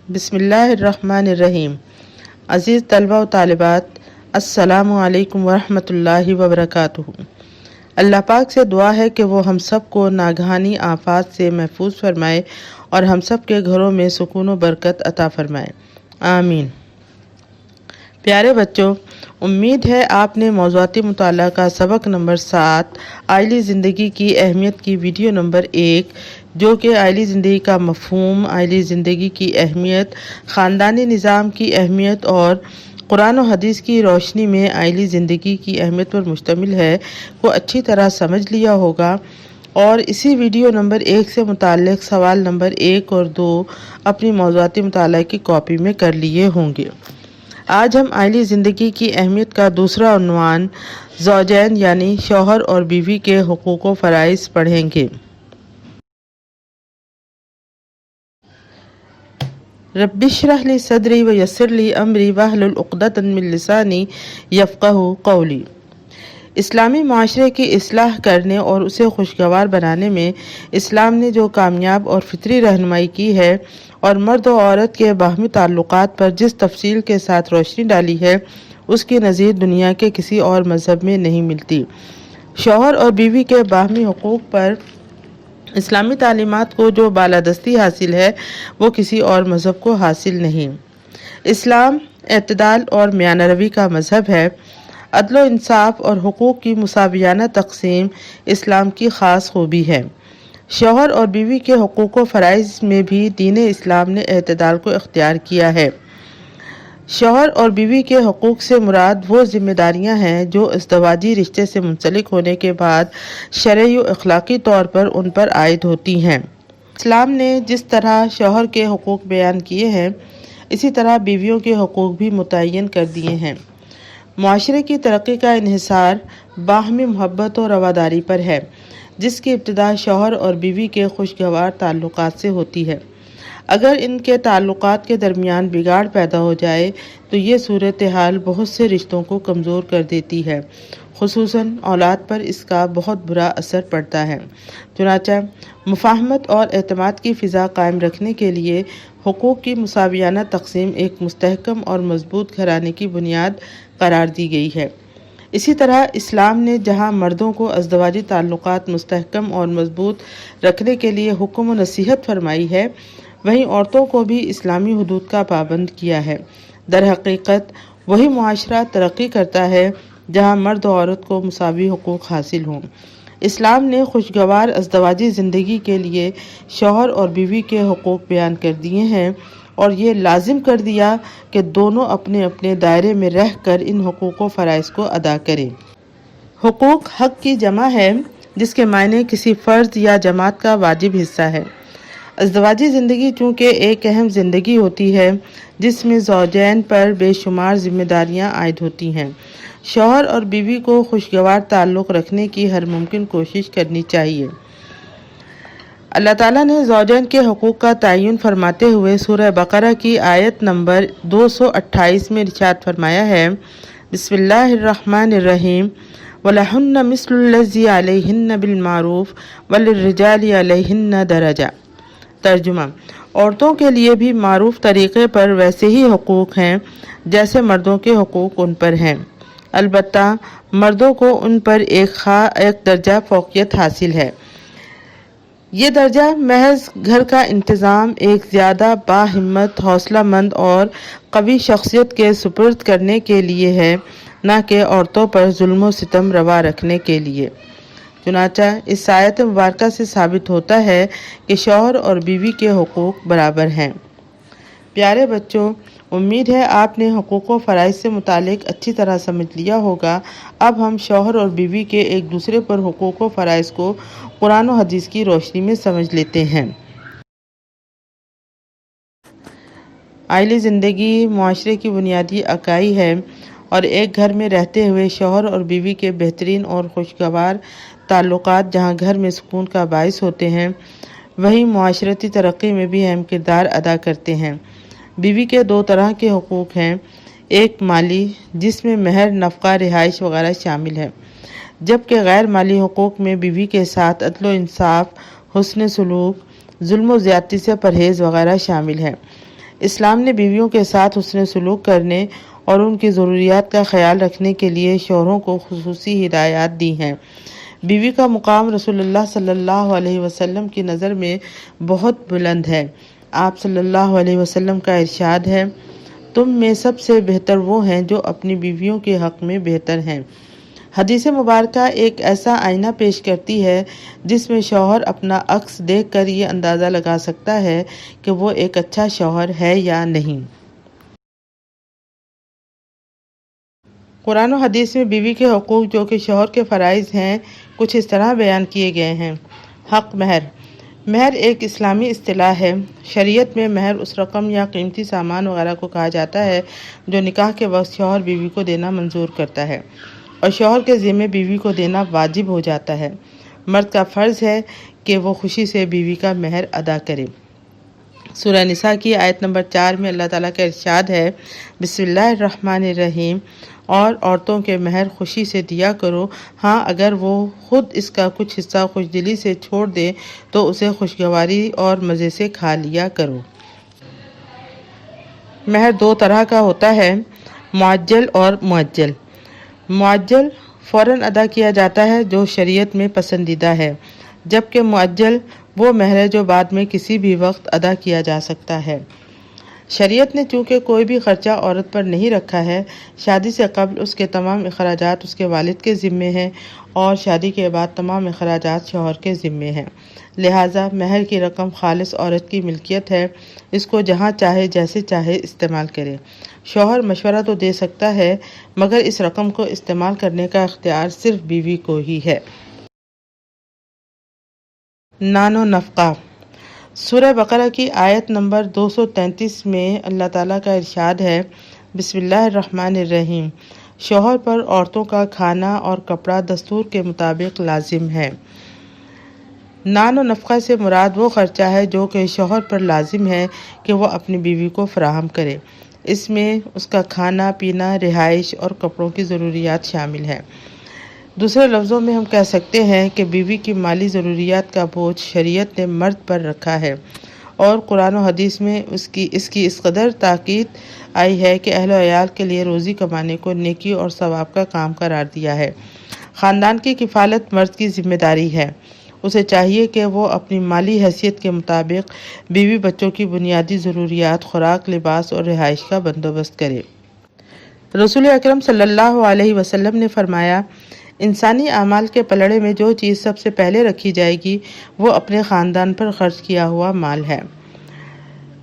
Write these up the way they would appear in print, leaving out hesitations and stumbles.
بسم اللہ الرحمن الرحیم۔ عزیز طلبہ و طالبات، السلام علیکم ورحمۃ اللہ وبرکاتہ۔ اللہ پاک سے دعا ہے کہ وہ ہم سب کو ناگہانی آفات سے محفوظ فرمائے اور ہم سب کے گھروں میں سکون و برکت عطا فرمائے، آمین۔ پیارے بچوں، امید ہے آپ نے موضوعاتی مطالعہ کا سبق نمبر 7 آئلی زندگی کی اہمیت کی ویڈیو نمبر 1 جو کہ آئلی زندگی کا مفہوم، آئلی زندگی کی اہمیت، خاندانی نظام کی اہمیت اور قرآن و حدیث کی روشنی میں آئلی زندگی کی اہمیت پر مشتمل ہے، کو اچھی طرح سمجھ لیا ہوگا، اور اسی ویڈیو نمبر 1 سے متعلق سوال نمبر 1 اور 2 اپنی موضوعاتی مطالعہ کی کاپی میں کر لیے ہوں گے۔ آج ہم آئلی زندگی کی اہمیت کا دوسرا عنوان زوجین یعنی شوہر اور بیوی کے حقوق و فرائض پڑھیں گے۔ رب اشرح لی صدری ویسر لی امری واحلل عقدۃ من لسانی یفقہوا قولی۔ اسلامی معاشرے کی اصلاح کرنے اور اسے خوشگوار بنانے میں اسلام نے جو کامیاب اور فطری رہنمائی کی ہے اور مرد و عورت کے باہمی تعلقات پر جس تفصیل کے ساتھ روشنی ڈالی ہے، اس کی نظیر دنیا کے کسی اور مذہب میں نہیں ملتی۔ شوہر اور بیوی کے باہمی حقوق پر اسلامی تعلیمات کو جو بالادستی حاصل ہے وہ کسی اور مذہب کو حاصل نہیں۔ اسلام اعتدال اور میانہ روی کا مذہب ہے۔ عدل و انصاف اور حقوق کی مساویانہ تقسیم اسلام کی خاص خوبی ہے۔ شوہر اور بیوی کے حقوق و فرائض میں بھی دین اسلام نے اعتدال کو اختیار کیا ہے۔ شوہر اور بیوی کے حقوق سے مراد وہ ذمہ داریاں ہیں جو ازدواجی رشتے سے منسلک ہونے کے بعد شرعی و اخلاقی طور پر ان پر عائد ہوتی ہیں۔ اسلام نے جس طرح شوہر کے حقوق بیان کیے ہیں، اسی طرح بیویوں کے حقوق بھی متعین کر دیے ہیں۔ معاشرے کی ترقی کا انحصار باہمی محبت و رواداری پر ہے، جس کی ابتدا شوہر اور بیوی کے خوشگوار تعلقات سے ہوتی ہے۔ اگر ان کے تعلقات کے درمیان بگاڑ پیدا ہو جائے تو یہ صورتحال بہت سے رشتوں کو کمزور کر دیتی ہے، خصوصاً اولاد پر اس کا بہت برا اثر پڑتا ہے۔ چنانچہ مفاہمت اور اعتماد کی فضا قائم رکھنے کے لیے حقوق کی مساویانہ تقسیم ایک مستحکم اور مضبوط گھرانے کی بنیاد قرار دی گئی ہے۔ اسی طرح اسلام نے جہاں مردوں کو ازدواجی تعلقات مستحکم اور مضبوط رکھنے کے لیے حکم و نصیحت فرمائی ہے، وہیں عورتوں کو بھی اسلامی حدود کا پابند کیا ہے۔ در حقیقت وہی معاشرہ ترقی کرتا ہے جہاں مرد و عورت کو مساوی حقوق حاصل ہوں۔ اسلام نے خوشگوار ازدواجی زندگی کے لیے شوہر اور بیوی کے حقوق بیان کر دیے ہیں اور یہ لازم کر دیا کہ دونوں اپنے اپنے دائرے میں رہ کر ان حقوق و فرائض کو ادا کریں۔ حقوق حق کی جمع ہے جس کے معنی کسی فرد یا جماعت کا واجب حصہ ہے۔ ازدواجی زندگی چونکہ ایک اہم زندگی ہوتی ہے جس میں زوجین پر بے شمار ذمہ داریاں عائد ہوتی ہیں۔ شوہر اور بیوی کو خوشگوار تعلق رکھنے کی ہر ممکن کوشش کرنی چاہیے۔ اللہ تعالیٰ نے زوجین کے حقوق کا تعین فرماتے ہوئے سورہ بقرہ کی آیت نمبر 228 میں ارشاد فرمایا ہے، بسم اللہ الرحمن الرحیم، وَلَهُنَّ مِثْلُ الَّذِي عَلَيْهِنَّ بِالْمَعْرُوفِ وَلِلرِّجَالِ عَلَيْهِنَّ دَرَجَةٌ۔ ترجمہ: عورتوں کے لیے بھی معروف طریقے پر ویسے ہی حقوق ہیں جیسے مردوں کے حقوق ان پر ہیں، البتہ مردوں کو ان پر ایک درجہ فوقیت حاصل ہے۔ یہ درجہ محض گھر کا انتظام ایک زیادہ باہمت، حوصلہ مند اور قوی شخصیت کے سپرد کرنے کے لیے ہے، نہ کہ عورتوں پر ظلم و ستم روا رکھنے کے لیے۔ چنانچہ اس آیت مبارکہ سے ثابت ہوتا ہے کہ شوہر اور بیوی کے حقوق برابر ہیں۔ پیارے بچوں، امید ہے آپ نے حقوق و فرائض سے متعلق اچھی طرح سمجھ لیا ہوگا۔ اب ہم شوہر اور بیوی کے ایک دوسرے پر حقوق و فرائض کو قرآن و حدیث کی روشنی میں سمجھ لیتے ہیں۔ آئلی زندگی معاشرے کی بنیادی اکائی ہے اور ایک گھر میں رہتے ہوئے شوہر اور بیوی کے بہترین اور خوشگوار تعلقات جہاں گھر میں سکون کا باعث ہوتے ہیں، وہیں معاشرتی ترقی میں بھی اہم کردار ادا کرتے ہیں۔ بیوی کے 2 طرح کے حقوق ہیں، ایک مالی جس میں مہر، نفقہ، رہائش وغیرہ شامل ہے، جبکہ غیر مالی حقوق میں بیوی کے ساتھ عدل و انصاف، حسن سلوک، ظلم و زیادتی سے پرہیز وغیرہ شامل ہے۔ اسلام نے بیویوں کے ساتھ حسن سلوک کرنے اور ان کی ضروریات کا خیال رکھنے کے لیے شوہروں کو خصوصی ہدایات دی ہیں۔ بیوی کا مقام رسول اللہ صلی اللہ علیہ وسلم کی نظر میں بہت بلند ہے۔ آپ صلی اللہ علیہ وسلم کا ارشاد ہے، تم میں سب سے بہتر وہ ہیں جو اپنی بیویوں کے حق میں بہتر ہیں۔ حدیث مبارکہ ایک ایسا آئینہ پیش کرتی ہے جس میں شوہر اپنا عکس دیکھ کر یہ اندازہ لگا سکتا ہے کہ وہ ایک اچھا شوہر ہے یا نہیں۔ قرآن و حدیث میں بیوی کے حقوق جو کہ شوہر کے فرائض ہیں کچھ اس طرح بیان کیے گئے ہیں۔ حق مہر۔ مہر ایک اسلامی اصطلاح ہے۔ شریعت میں مہر اس رقم یا قیمتی سامان وغیرہ کو کہا جاتا ہے جو نکاح کے وقت شوہر بیوی کو دینا منظور کرتا ہے اور شوہر کے ذمے بیوی کو دینا واجب ہو جاتا ہے۔ مرد کا فرض ہے کہ وہ خوشی سے بیوی کا مہر ادا کرے۔ سورہ نساء کی آیت نمبر 4 میں اللہ تعالیٰ کا ارشاد ہے، بسم اللہ الرحمن الرحیم، اور عورتوں کے مہر خوشی سے دیا کرو، ہاں اگر وہ خود اس کا کچھ حصہ خوش دلی سے چھوڑ دے تو اسے خوشگواری اور مزے سے کھا لیا کرو۔ مہر دو طرح کا ہوتا ہے، معجل اور مؤجل۔ معجل فوراً ادا کیا جاتا ہے جو شریعت میں پسندیدہ ہے، جبکہ مؤجل وہ مہر ہے جو بعد میں کسی بھی وقت ادا کیا جا سکتا ہے۔ شریعت نے چونکہ کوئی بھی خرچہ عورت پر نہیں رکھا ہے، شادی سے قبل اس کے تمام اخراجات اس کے والد کے ذمے ہیں اور شادی کے بعد تمام اخراجات شوہر کے ذمے ہیں، لہٰذا مہر کی رقم خالص عورت کی ملکیت ہے، اس کو جہاں چاہے جیسے چاہے استعمال کرے۔ شوہر مشورہ تو دے سکتا ہے مگر اس رقم کو استعمال کرنے کا اختیار صرف بیوی کو ہی ہے۔ نان و نفقہ۔ سورہ بقرہ کی آیت نمبر 233 میں اللہ تعالیٰ کا ارشاد ہے، بسم اللہ الرحمن الرحیم، شوہر پر عورتوں کا کھانا اور کپڑا دستور کے مطابق لازم ہے۔ نان و نفقہ سے مراد وہ خرچہ ہے جو کہ شوہر پر لازم ہے کہ وہ اپنی بیوی کو فراہم کرے۔ اس میں اس کا کھانا پینا، رہائش اور کپڑوں کی ضروریات شامل ہیں۔ دوسرے لفظوں میں ہم کہہ سکتے ہیں کہ بیوی کی مالی ضروریات کا بوجھ شریعت نے مرد پر رکھا ہے اور قرآن و حدیث میں اس کی اس قدر تاکید آئی ہے کہ اہل و عیال کے لیے روزی کمانے کو نیکی اور ثواب کا کام قرار دیا ہے۔ خاندان کی کفالت مرد کی ذمہ داری ہے۔ اسے چاہیے کہ وہ اپنی مالی حیثیت کے مطابق بیوی بچوں کی بنیادی ضروریات، خوراک، لباس اور رہائش کا بندوبست کرے۔ رسول اکرم صلی اللہ علیہ وسلم نے فرمایا، انسانی اعمال کے پلڑے میں جو چیز سب سے پہلے رکھی جائے گی وہ اپنے خاندان پر خرچ کیا ہوا مال ہے۔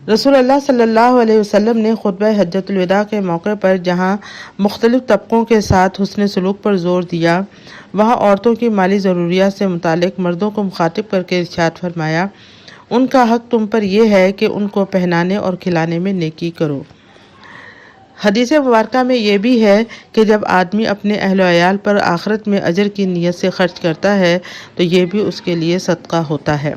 رسول اللہ صلی اللہ علیہ وسلم نے خطبہ حجۃ الوداع کے موقع پر جہاں مختلف طبقوں کے ساتھ حسن سلوک پر زور دیا، وہاں عورتوں کی مالی ضروریات سے متعلق مردوں کو مخاطب کر کے ارشاد فرمایا، ان کا حق تم پر یہ ہے کہ ان کو پہنانے اور کھلانے میں نیکی کرو۔ حدیث مبارکہ میں یہ بھی ہے کہ جب آدمی اپنے اہل و عیال پر آخرت میں اجر کی نیت سے خرچ کرتا ہے تو یہ بھی اس کے لیے صدقہ ہوتا ہے۔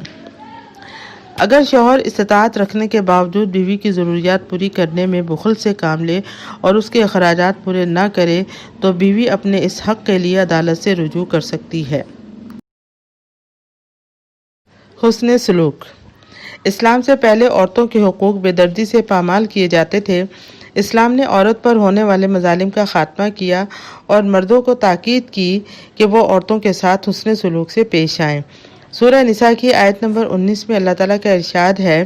اگر شوہر استطاعت رکھنے کے باوجود بیوی کی ضروریات پوری کرنے میں بخل سے کام لے اور اس کے اخراجات پورے نہ کرے تو بیوی اپنے اس حق کے لیے عدالت سے رجوع کر سکتی ہے۔ حسن سلوک۔ اسلام سے پہلے عورتوں کے حقوق بے دردی سے پامال کیے جاتے تھے۔ اسلام نے عورت پر ہونے والے مظالم کا خاتمہ کیا اور مردوں کو تاکید کی کہ وہ عورتوں کے ساتھ حسن سلوک سے پیش آئیں۔ سورہ نساء کی آیت نمبر 19 میں اللہ تعالیٰ کا ارشاد ہے،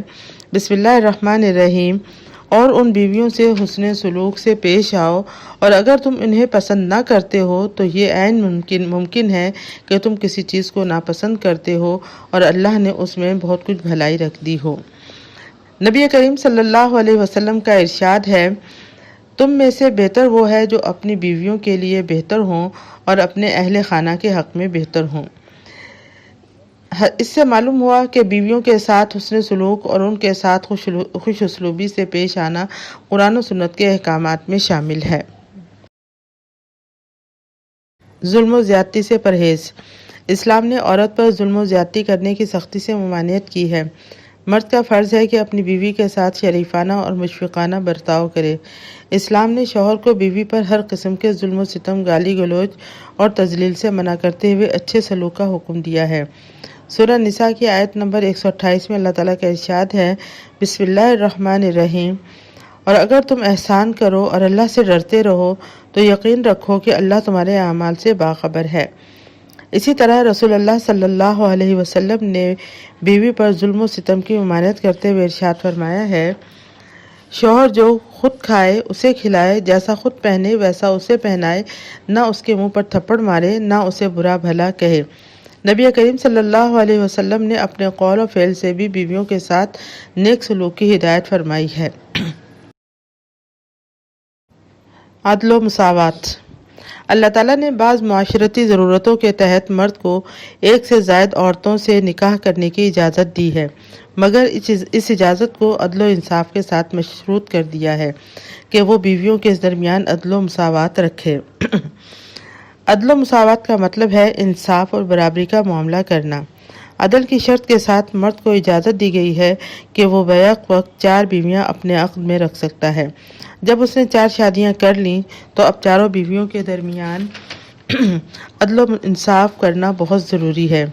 بسم اللہ الرحمن الرحیم، اور ان بیویوں سے حسن سلوک سے پیش آؤ اور اگر تم انہیں پسند نہ کرتے ہو تو یہ عین ممکن ہے کہ تم کسی چیز کو ناپسند کرتے ہو اور اللہ نے اس میں بہت کچھ بھلائی رکھ دی ہو۔ نبی کریم صلی اللہ علیہ وسلم کا ارشاد ہے، تم میں سے بہتر وہ ہے جو اپنی بیویوں کے لیے بہتر ہوں اور اپنے اہل خانہ کے حق میں بہتر ہوں۔ اس سے معلوم ہوا کہ بیویوں کے ساتھ حسن سلوک اور ان کے ساتھ خوش اسلوبی سے پیش آنا قرآن و سنت کے احکامات میں شامل ہے۔ ظلم و زیادتی سے پرہیز۔ اسلام نے عورت پر ظلم و زیادتی کرنے کی سختی سے ممانعت کی ہے۔ مرد کا فرض ہے کہ اپنی بیوی کے ساتھ شریفانہ اور مشفقانہ برتاؤ کرے۔ اسلام نے شوہر کو بیوی پر ہر قسم کے ظلم و ستم، گالی گلوچ اور تذلیل سے منع کرتے ہوئے اچھے سلوک کا حکم دیا ہے۔ سورہ نساء کی آیت نمبر 128 میں اللہ تعالیٰ کا ارشاد ہے، بسم اللہ الرحمن الرحیم، اور اگر تم احسان کرو اور اللہ سے ڈرتے رہو تو یقین رکھو کہ اللہ تمہارے اعمال سے باخبر ہے۔ اسی طرح رسول اللہ صلی اللہ علیہ وسلم نے بیوی پر ظلم و ستم کی ممانعت کرتے ہوئے ارشاد فرمایا ہے، شوہر جو خود کھائے اسے کھلائے، جیسا خود پہنے ویسا اسے پہنائے، نہ اس کے منہ پر تھپڑ مارے، نہ اسے برا بھلا کہے۔ نبی کریم صلی اللہ علیہ وسلم نے اپنے قول و فعل سے بھی بیویوں کے ساتھ نیک سلوک کی ہدایت فرمائی ہے۔ عدل و مساوات۔ اللہ تعالیٰ نے بعض معاشرتی ضرورتوں کے تحت مرد کو ایک سے زائد عورتوں سے نکاح کرنے کی اجازت دی ہے، مگر اس اجازت کو عدل و انصاف کے ساتھ مشروط کر دیا ہے کہ وہ بیویوں کے درمیان عدل و مساوات رکھے۔ عدل و مساوات کا مطلب ہے انصاف اور برابری کا معاملہ کرنا۔ عدل کی شرط کے ساتھ مرد کو اجازت دی گئی ہے کہ وہ بیک وقت 4 بیویاں اپنے عقد میں رکھ سکتا ہے۔ جب اس نے 4 شادیاں کر لیں تو اب چاروں بیویوں کے درمیان عدل و انصاف کرنا بہت ضروری ہے۔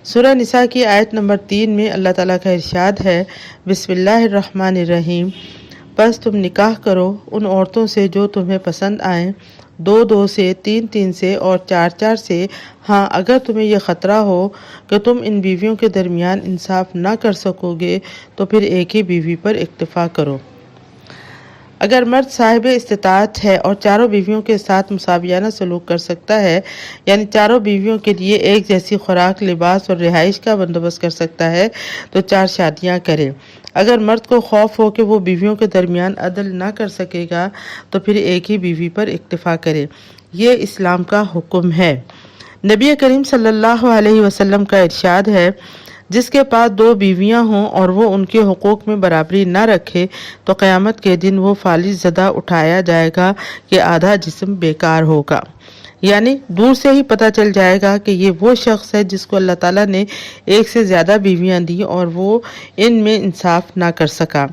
سورہ نساء کی آیت نمبر 3 میں اللہ تعالیٰ کا ارشاد ہے، بسم اللہ الرحمن الرحیم، پس تم نکاح کرو ان عورتوں سے جو تمہیں پسند آئیں، 2 سے، 3 سے اور 4 سے، ہاں اگر تمہیں یہ خطرہ ہو کہ تم ان بیویوں کے درمیان انصاف نہ کر سکو گے تو پھر ایک ہی بیوی پر اکتفا کرو۔ اگر مرد صاحب استطاعت ہے اور چاروں بیویوں کے ساتھ مساویانہ سلوک کر سکتا ہے، یعنی چاروں بیویوں کے لیے ایک جیسی خوراک، لباس اور رہائش کا بندوبست کر سکتا ہے تو 4 شادیاں کرے۔ اگر مرد کو خوف ہو کہ وہ بیویوں کے درمیان عدل نہ کر سکے گا تو پھر ایک ہی بیوی پر اکتفا کرے۔ یہ اسلام کا حکم ہے۔ نبی کریم صلی اللہ علیہ وسلم کا ارشاد ہے، جس کے پاس 2 بیویاں ہوں اور وہ ان کے حقوق میں برابری نہ رکھے تو قیامت کے دن وہ فالج زدہ اٹھایا جائے گا کہ آدھا جسم بیکار ہوگا، یعنی دور سے ہی پتہ چل جائے گا کہ یہ وہ شخص ہے جس کو اللہ تعالیٰ نے ایک سے زیادہ بیویاں دی اور وہ ان میں انصاف نہ کر سکا۔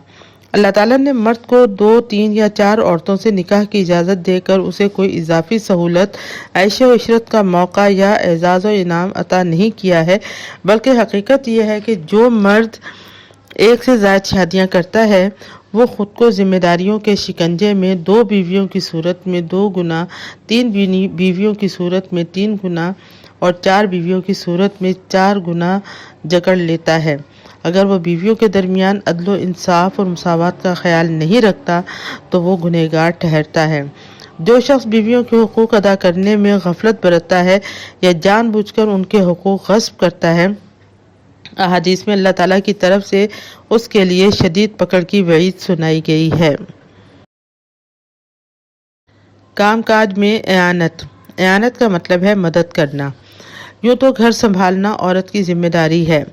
اللہ تعالیٰ نے مرد کو 2، 3 یا 4 عورتوں سے نکاح کی اجازت دے کر اسے کوئی اضافی سہولت، عیش و عشرت کا موقع یا اعزاز و انعام عطا نہیں کیا ہے، بلکہ حقیقت یہ ہے کہ جو مرد ایک سے زائد شادیاں کرتا ہے وہ خود کو ذمہ داریوں کے شکنجے میں 2 بیویوں کی صورت میں 2 گنا، 3 بیویوں کی صورت میں 3 گنا اور 4 بیویوں کی صورت میں 4 گنا جکڑ لیتا ہے۔ اگر وہ بیویوں کے درمیان عدل و انصاف اور مساوات کا خیال نہیں رکھتا تو وہ گنہگار ٹھہرتا ہے۔ جو شخص بیویوں کے حقوق ادا کرنے میں غفلت برتتا ہے یا جان بوجھ کر ان کے حقوق غصب کرتا ہے، احادیث میں اللہ تعالیٰ کی طرف سے اس کے لیے شدید پکڑ کی وعید سنائی گئی ہے۔ کام کاج میں اعانت۔ اعانت کا مطلب ہے مدد کرنا۔ یوں تو گھر سنبھالنا عورت کی ذمہ داری ہے،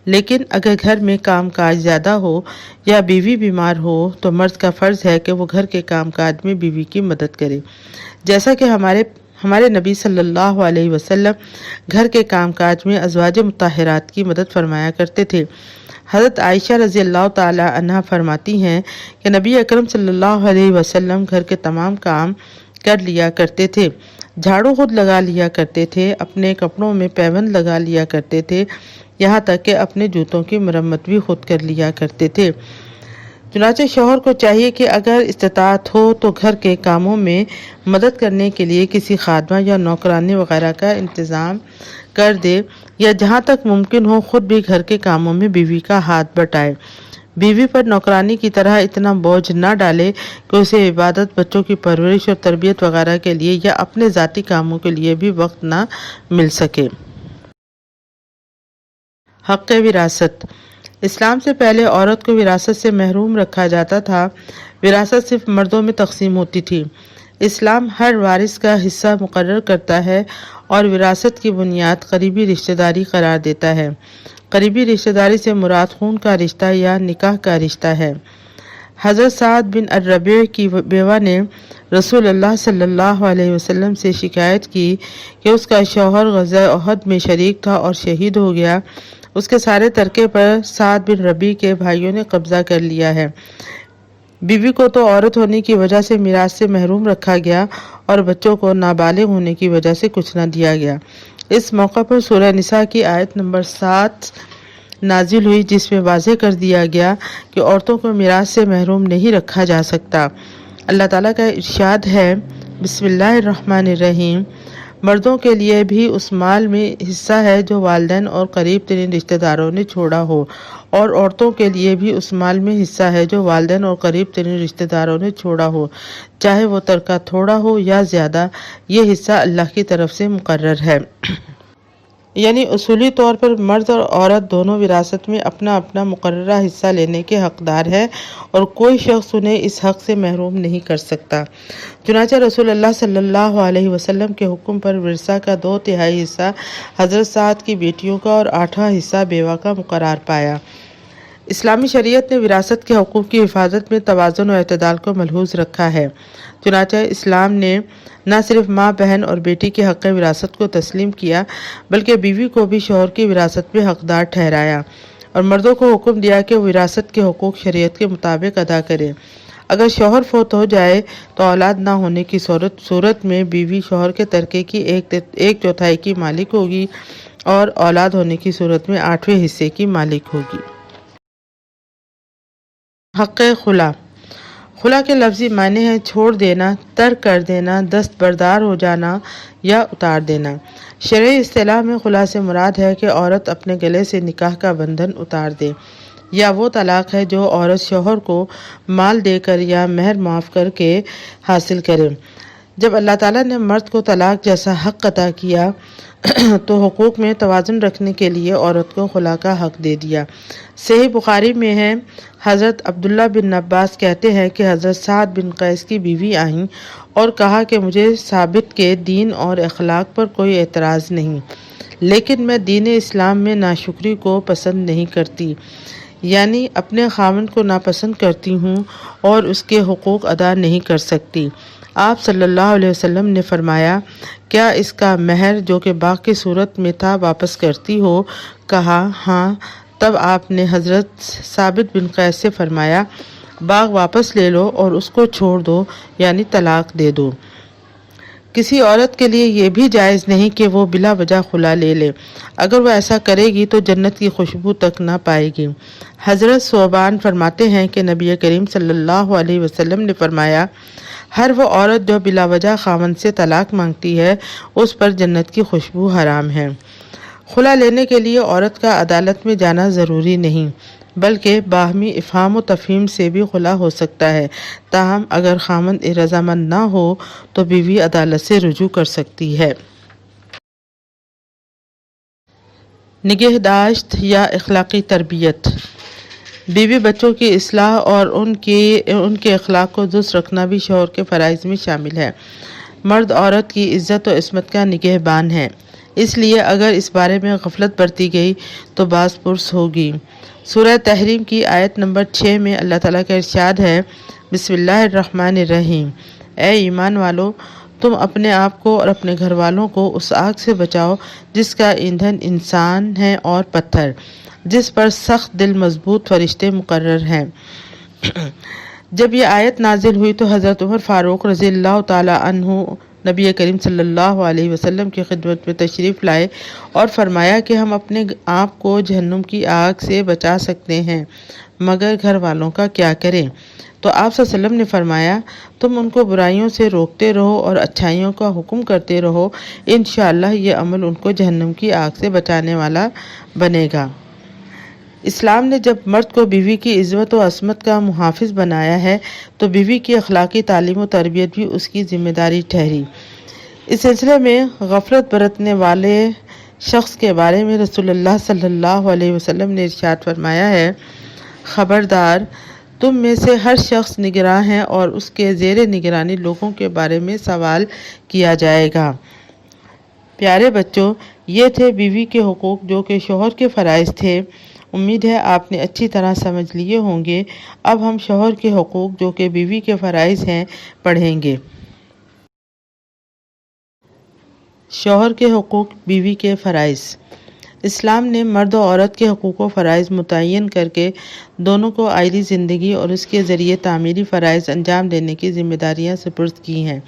لیکن اگر گھر میں کام کاج زیادہ ہو یا بیوی بیمار ہو تو مرد کا فرض ہے کہ وہ گھر کے کام کاج میں بیوی کی مدد کرے، جیسا کہ ہمارے نبی صلی اللہ علیہ وسلم گھر کے کام کاج میں ازواج مطہرات کی مدد فرمایا کرتے تھے۔ حضرت عائشہ رضی اللہ تعالی عنہا فرماتی ہیں کہ نبی اکرم صلی اللہ علیہ وسلم گھر کے تمام کام کر لیا کرتے تھے، جھاڑو خود لگا لیا کرتے تھے، اپنے کپڑوں میں پیوند لگا لیا کرتے تھے، یہاں تک کہ اپنے جوتوں کی مرمت بھی خود کر لیا کرتے تھے۔ چنانچہ شوہر کو چاہیے کہ اگر استطاعت ہو تو گھر کے کاموں میں مدد کرنے کے لیے کسی خادمہ یا نوکرانی وغیرہ کا انتظام کر دے، یا جہاں تک ممکن ہو خود بھی گھر کے کاموں میں بیوی کا ہاتھ بٹائے۔ بیوی پر نوکرانی کی طرح اتنا بوجھ نہ ڈالے کہ اسے عبادت، بچوں کی پرورش اور تربیت وغیرہ کے لیے یا اپنے ذاتی کاموں کے لیے بھی وقت نہ مل سکے۔ حق وراثت۔ اسلام سے پہلے عورت کو وراثت سے محروم رکھا جاتا تھا۔ وراثت صرف مردوں میں تقسیم ہوتی تھی۔ اسلام ہر وارث کا حصہ مقرر کرتا ہے اور وراثت کی بنیاد قریبی رشتہ داری قرار دیتا ہے۔ قریبی رشتہ داری سے مراد خون کا رشتہ یا نکاح کا رشتہ ہے۔ حضرت سعد بن الربیع کی بیوہ نے رسول اللہ صلی اللہ علیہ وسلم سے شکایت کی کہ اس کا شوہر غزوہ احد میں شریک تھا اور شہید ہو گیا۔ اس کے سارے ترکے پر سعد بن ربیع کے بھائیوں نے قبضہ کر لیا ہے۔ بیوی کو تو عورت ہونے کی وجہ سے میراث سے محروم رکھا گیا اور بچوں کو نابالغ ہونے کی وجہ سے کچھ نہ دیا گیا۔ اس موقع پر سورہ نساء کی آیت نمبر 7 نازل ہوئی، جس میں واضح کر دیا گیا کہ عورتوں کو میراث سے محروم نہیں رکھا جا سکتا۔ اللہ تعالیٰ کا ارشاد ہے، بسم اللہ الرحمن الرحیم، مردوں کے لیے بھی اس مال میں حصہ ہے جو والدین اور قریب ترین رشتہ داروں نے چھوڑا ہو، اور عورتوں کے لیے بھی اس مال میں حصہ ہے جو والدین اور قریب ترین رشتہ داروں نے چھوڑا ہو، چاہے وہ ترکہ تھوڑا ہو یا زیادہ، یہ حصہ اللہ کی طرف سے مقرر ہے۔ یعنی اصولی طور پر مرد اور عورت دونوں وراثت میں اپنا اپنا مقررہ حصہ لینے کے حقدار ہیں اور کوئی شخص انہیں اس حق سے محروم نہیں کر سکتا۔ چنانچہ رسول اللہ صلی اللہ علیہ وسلم کے حکم پر ورثہ کا 2/3 حصہ حضرت سعد کی بیٹیوں کا اور 8واں حصہ بیوہ کا مقرر پایا۔ اسلامی شریعت نے وراثت کے حقوق کی حفاظت میں توازن و اعتدال کو ملحوظ رکھا ہے۔ چنانچہ اسلام نے نہ صرف ماں، بہن اور بیٹی کے حق وراثت کو تسلیم کیا، بلکہ بیوی کو بھی شوہر کی وراثت میں حقدار ٹھہرایا اور مردوں کو حکم دیا کہ وہ وراثت کے حقوق شریعت کے مطابق ادا کریں۔ اگر شوہر فوت ہو جائے تو اولاد نہ ہونے کی صورت میں بیوی شوہر کے ترکے کی 1/4 کی مالک ہوگی اور اولاد ہونے کی صورت میں 8ویں حصے کی مالک ہوگی۔ حق خلا۔ خلا کے لفظی معنی ہیں چھوڑ دینا، ترک کر دینا، دستبردار ہو جانا یا اتار دینا۔ شرعی اصطلاح میں خلا سے مراد ہے کہ عورت اپنے گلے سے نکاح کا بندھن اتار دے، یا وہ طلاق ہے جو عورت شوہر کو مال دے کر یا مہر معاف کر کے حاصل کرے۔ جب اللہ تعالیٰ نے مرد کو طلاق جیسا حق عطا کیا تو حقوق میں توازن رکھنے کے لیے عورت کو خلا کا حق دے دیا۔ صحیح بخاری میں ہے، حضرت عبداللہ بن عباس کہتے ہیں کہ حضرت سعد بن قیس کی بیوی آئیں اور کہا کہ مجھے ثابت کے دین اور اخلاق پر کوئی اعتراض نہیں، لیکن میں دین اسلام میں ناشکری کو پسند نہیں کرتی، یعنی اپنے خاوند کو ناپسند کرتی ہوں اور اس کے حقوق ادا نہیں کر سکتی۔ آپ صلی اللہ علیہ وسلم نے فرمایا، کیا اس کا مہر جو کہ باغ کی صورت میں تھا واپس کرتی ہو؟ کہا ہاں۔ تب آپ نے حضرت ثابت بن قیس سے فرمایا، باغ واپس لے لو اور اس کو چھوڑ دو، یعنی طلاق دے دو۔ کسی عورت کے لیے یہ بھی جائز نہیں کہ وہ بلا وجہ خلا لے لے، اگر وہ ایسا کرے گی تو جنت کی خوشبو تک نہ پائے گی۔ حضرت ثوبان فرماتے ہیں کہ نبی کریم صلی اللہ علیہ وسلم نے فرمایا، ہر وہ عورت جو بلا وجہ خاوند سے طلاق مانگتی ہے اس پر جنت کی خوشبو حرام ہے۔ خلا لینے کے لیے عورت کا عدالت میں جانا ضروری نہیں، بلکہ باہمی افہام و تفہیم سے بھی خلا ہو سکتا ہے۔ تاہم اگر خاوند رضامند نہ ہو تو بیوی عدالت سے رجوع کر سکتی ہے۔ نگہداشت یا اخلاقی تربیت۔ بیوی بچوں کی اصلاح اور ان کے اخلاق کو درست رکھنا بھی شوہر کے فرائض میں شامل ہے۔ مرد عورت کی عزت و عصمت کا نگہبان ہے، اس لیے اگر اس بارے میں غفلت برتی گئی تو باز پرس ہوگی۔ سورہ تحریم کی آیت نمبر 6 میں اللہ تعالیٰ کا ارشاد ہے، بسم اللہ الرحمن الرحیم، اے ایمان والو، تم اپنے آپ کو اور اپنے گھر والوں کو اس آگ سے بچاؤ جس کا ایندھن انسان ہے اور پتھر، جس پر سخت دل مضبوط فرشتے مقرر ہیں۔ جب یہ آیت نازل ہوئی تو حضرت عمر فاروق رضی اللہ تعالی عنہ نبی کریم صلی اللہ علیہ وسلم کی خدمت میں تشریف لائے اور فرمایا کہ ہم اپنے آپ کو جہنم کی آگ سے بچا سکتے ہیں، مگر گھر والوں کا کیا کریں؟ تو آپ صلی اللہ علیہ وسلم نے فرمایا، تم ان کو برائیوں سے روکتے رہو اور اچھائیوں کا حکم کرتے رہو، انشاءاللہ یہ عمل ان کو جہنم کی آگ سے بچانے والا بنے گا۔ اسلام نے جب مرد کو بیوی کی عزت و عصمت کا محافظ بنایا ہے تو بیوی کی اخلاقی تعلیم و تربیت بھی اس کی ذمہ داری ٹھہری۔ اس سلسلے میں غفلت برتنے والے شخص کے بارے میں رسول اللہ صلی اللہ علیہ وسلم نے ارشاد فرمایا ہے، خبردار، تم میں سے ہر شخص نگراں ہے اور اس کے زیر نگرانی لوگوں کے بارے میں سوال کیا جائے گا۔ پیارے بچوں، یہ تھے بیوی کے حقوق جو کہ شوہر کے فرائض تھے۔ امید ہے آپ نے اچھی طرح سمجھ لیے ہوں گے۔ اب ہم شوہر کے حقوق جو کہ بیوی کے فرائض ہیں پڑھیں گے۔ شوہر کے حقوق، بیوی کے فرائض۔ اسلام نے مرد و عورت کے حقوق و فرائض متعین کر کے دونوں کو آئلی زندگی اور اس کے ذریعے تعمیری فرائض انجام دینے کی ذمہ داریاں سپرد کی ہیں۔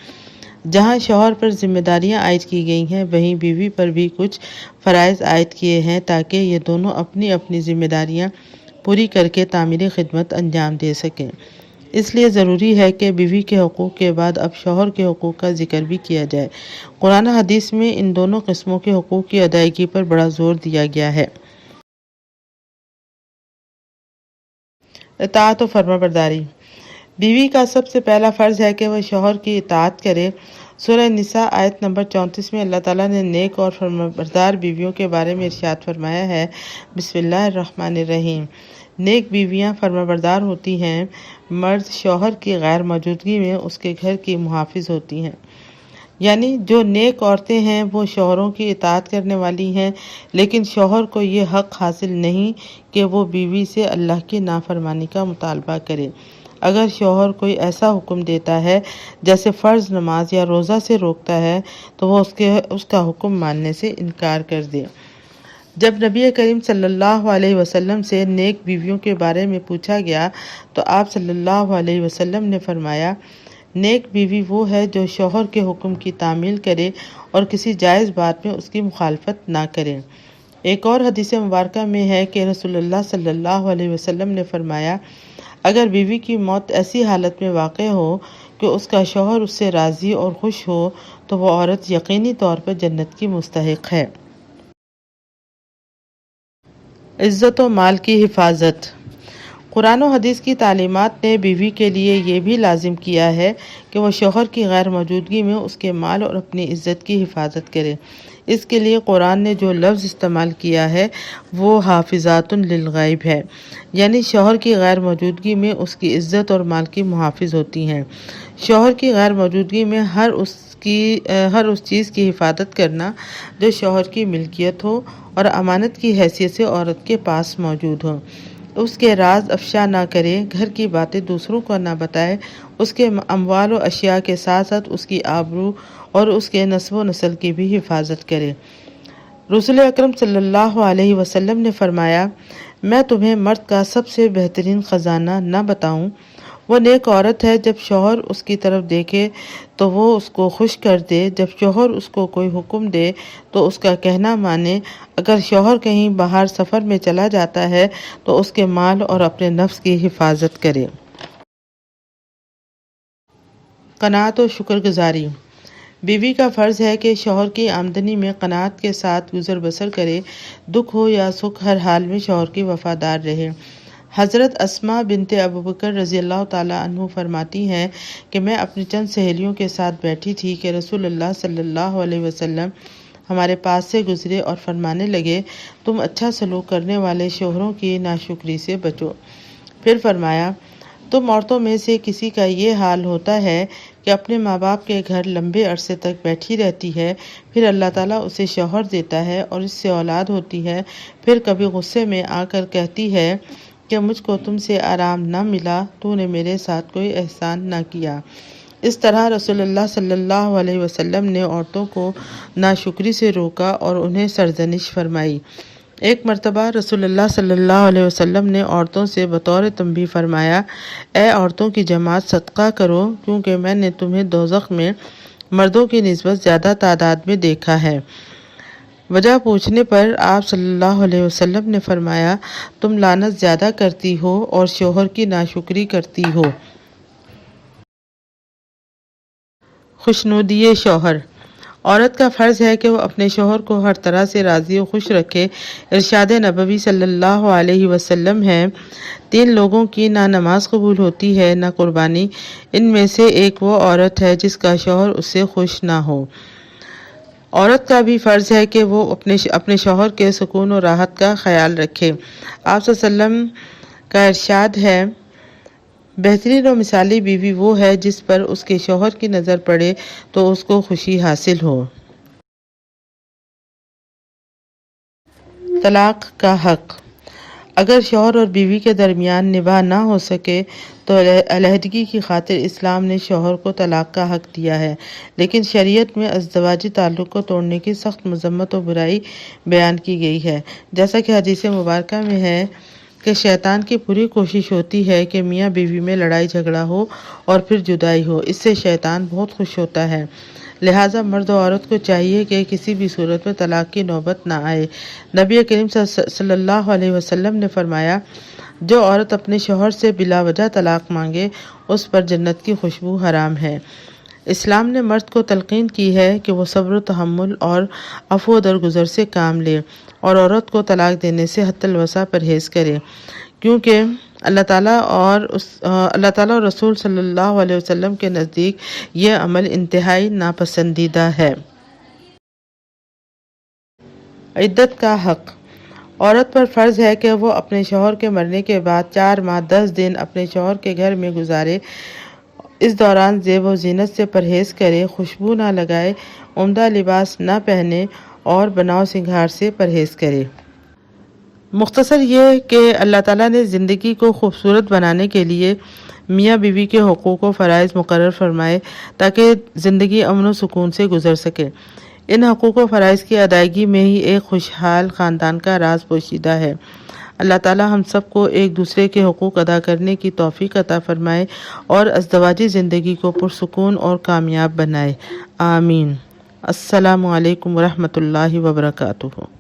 جہاں شوہر پر ذمہ داریاں عائد کی گئی ہیں وہیں بیوی پر بھی کچھ فرائض عائد کیے ہیں تاکہ یہ دونوں اپنی اپنی ذمہ داریاں پوری کر کے تعمیری خدمت انجام دے سکیں۔ اس لیے ضروری ہے کہ بیوی کے حقوق کے بعد اب شوہر کے حقوق کا ذکر بھی کیا جائے۔ قرآن حدیث میں ان دونوں قسموں کے حقوق کی ادائیگی پر بڑا زور دیا گیا ہے۔ اطاعت و فرما برداری۔ بیوی کا سب سے پہلا فرض ہے کہ وہ شوہر کی اطاعت کرے۔ سورہ نساء آیت نمبر 34 میں اللہ تعالیٰ نے نیک اور فرمانبردار بیویوں کے بارے میں ارشاد فرمایا ہے، بسم اللہ الرحمن الرحیم۔ نیک بیویاں فرمانبردار ہوتی ہیں۔ مرد شوہر کی غیر موجودگی میں اس کے گھر کی محافظ ہوتی ہیں۔ یعنی جو نیک عورتیں ہیں وہ شوہروں کی اطاعت کرنے والی ہیں، لیکن شوہر کو یہ حق حاصل نہیں کہ وہ بیوی سے اللہ کی نافرمانی کا مطالبہ کرے۔ اگر شوہر کوئی ایسا حکم دیتا ہے جیسے فرض نماز یا روزہ سے روکتا ہے تو وہ اس کا حکم ماننے سے انکار کر دے۔ جب نبی کریم صلی اللہ علیہ وسلم سے نیک بیویوں کے بارے میں پوچھا گیا تو آپ صلی اللہ علیہ وسلم نے فرمایا، نیک بیوی وہ ہے جو شوہر کے حکم کی تعمیل کرے اور کسی جائز بات میں اس کی مخالفت نہ کرے۔ ایک اور حدیث مبارکہ میں ہے کہ رسول اللہ صلی اللہ علیہ وسلم نے فرمایا، اگر بیوی کی موت ایسی حالت میں واقع ہو کہ اس کا شوہر اس سے راضی اور خوش ہو تو وہ عورت یقینی طور پر جنت کی مستحق ہے۔ عزت و مال کی حفاظت۔ قرآن و حدیث کی تعلیمات نے بیوی کے لیے یہ بھی لازم کیا ہے کہ وہ شوہر کی غیر موجودگی میں اس کے مال اور اپنی عزت کی حفاظت کرے۔ اس کے لیے قرآن نے جو لفظ استعمال کیا ہے وہ حافظات للغیب ہے، یعنی شوہر کی غیر موجودگی میں اس کی عزت اور مال کی محافظ ہوتی ہیں۔ شوہر کی غیر موجودگی میں ہر اس چیز کی حفاظت کرنا جو شوہر کی ملکیت ہو اور امانت کی حیثیت سے عورت کے پاس موجود ہو۔ اس کے راز افشا نہ کرے، گھر کی باتیں دوسروں کو نہ بتائے، اس کے اموال و اشیاء کے ساتھ ساتھ اس کی آبرو اور اس کے نسب و نسل کی بھی حفاظت کرے۔ رسول اکرم صلی اللہ علیہ وسلم نے فرمایا، میں تمہیں مرد کا سب سے بہترین خزانہ نہ بتاؤں؟ وہ نیک عورت ہے جب شوہر اس کی طرف دیکھے تو وہ اس کو خوش کر دے، جب شوہر اس کو کوئی حکم دے تو اس کا کہنا مانے، اگر شوہر کہیں باہر سفر میں چلا جاتا ہے تو اس کے مال اور اپنے نفس کی حفاظت کرے۔ قناعت و شکر گزاری۔ بیوی کا فرض ہے کہ شوہر کی آمدنی میں قناعت کے ساتھ گزر بسر کرے، دکھ ہو یا سکھ ہر حال میں شوہر کی وفادار رہے۔ حضرت اسماء بنت ابوبکر رضی اللہ تعالیٰ عنہ فرماتی ہیں کہ میں اپنی چند سہیلیوں کے ساتھ بیٹھی تھی کہ رسول اللہ صلی اللہ علیہ وسلم ہمارے پاس سے گزرے اور فرمانے لگے، تم اچھا سلوک کرنے والے شوہروں کی ناشکری سے بچو۔ پھر فرمایا، تم عورتوں میں سے کسی کا یہ حال ہوتا ہے کہ اپنے ماں باپ کے گھر لمبے عرصے تک بیٹھی رہتی ہے، پھر اللہ تعالیٰ اسے شوہر دیتا ہے اور اس سے اولاد ہوتی ہے، پھر کبھی غصے میں آ کر کہتی ہے کہ مجھ کو تم سے آرام نہ ملا، تو نے میرے ساتھ کوئی احسان نہ کیا۔ اس طرح رسول اللہ صلی اللہ علیہ وسلم نے عورتوں کو ناشکری سے روکا اور انہیں سرزنش فرمائی۔ ایک مرتبہ رسول اللہ صلی اللہ علیہ وسلم نے عورتوں سے بطور تنبیہ فرمایا، اے عورتوں کی جماعت صدقہ کرو، کیونکہ میں نے تمہیں دوزخ میں مردوں کی نسبت زیادہ تعداد میں دیکھا ہے۔ وجہ پوچھنے پر آپ صلی اللہ علیہ وسلم نے فرمایا، تم لعنت زیادہ کرتی ہو اور شوہر کی ناشکری کرتی ہو۔ خوشنودی شوہر۔ عورت کا فرض ہے کہ وہ اپنے شوہر کو ہر طرح سے راضی و خوش رکھے۔ ارشاد نبوی صلی اللہ علیہ وسلم ہے، 3 لوگوں کی نہ نماز قبول ہوتی ہے نہ قربانی، ان میں سے ایک وہ عورت ہے جس کا شوہر اس سے خوش نہ ہو۔ عورت کا بھی فرض ہے کہ وہ اپنے شوہر کے سکون و راحت کا خیال رکھے۔ آپ صلی اللہ علیہ وسلم کا ارشاد ہے، بہترین و مثالی بیوی وہ ہے جس پر اس کے شوہر کی نظر پڑے تو اس کو خوشی حاصل ہو۔ طلاق کا حق۔ اگر شوہر اور بیوی کے درمیان نباہ نہ ہو سکے تو علیحدگی کی خاطر اسلام نے شوہر کو طلاق کا حق دیا ہے، لیکن شریعت میں ازدواجی تعلق کو توڑنے کی سخت مذمت و برائی بیان کی گئی ہے، جیسا کہ حدیث مبارکہ میں ہے کہ شیطان کی پوری کوشش ہوتی ہے کہ میاں بیوی میں لڑائی جھگڑا ہو اور پھر جدائی ہو۔ اس سے شیطان بہت خوش ہوتا ہے۔ لہٰذا مرد و عورت کو چاہیے کہ کسی بھی صورت میں طلاق کی نوبت نہ آئے۔ نبی کریم صلی اللہ علیہ وسلم نے فرمایا، جو عورت اپنے شوہر سے بلا وجہ طلاق مانگے اس پر جنت کی خوشبو حرام ہے۔ اسلام نے مرد کو تلقین کی ہے کہ وہ صبر و تحمل اور عفو و درگزر سے کام لے اور عورت کو طلاق دینے سے حتی الوسع پرہیز کرے، کیونکہ اللہ تعالیٰ اور رسول صلی اللہ علیہ وسلم کے نزدیک یہ عمل انتہائی ناپسندیدہ ہے۔ عدت کا حق۔ عورت پر فرض ہے کہ وہ اپنے شوہر کے مرنے کے بعد 4 ماہ 10 دن اپنے شوہر کے گھر میں گزارے۔ اس دوران زیب و زینت سے پرہیز کرے، خوشبو نہ لگائے، عمدہ لباس نہ پہنے اور بناؤ سنگھار سے پرہیز کرے۔ مختصر یہ کہ اللہ تعالیٰ نے زندگی کو خوبصورت بنانے کے لیے میاں بیوی کے حقوق و فرائض مقرر فرمائے تاکہ زندگی امن و سکون سے گزر سکے۔ ان حقوق و فرائض کی ادائیگی میں ہی ایک خوشحال خاندان کا راز پوشیدہ ہے۔ اللہ تعالیٰ ہم سب کو ایک دوسرے کے حقوق ادا کرنے کی توفیق عطا فرمائے اور ازدواجی زندگی کو پرسکون اور کامیاب بنائے۔ آمین۔ السلام علیکم ورحمۃ اللہ وبرکاتہ۔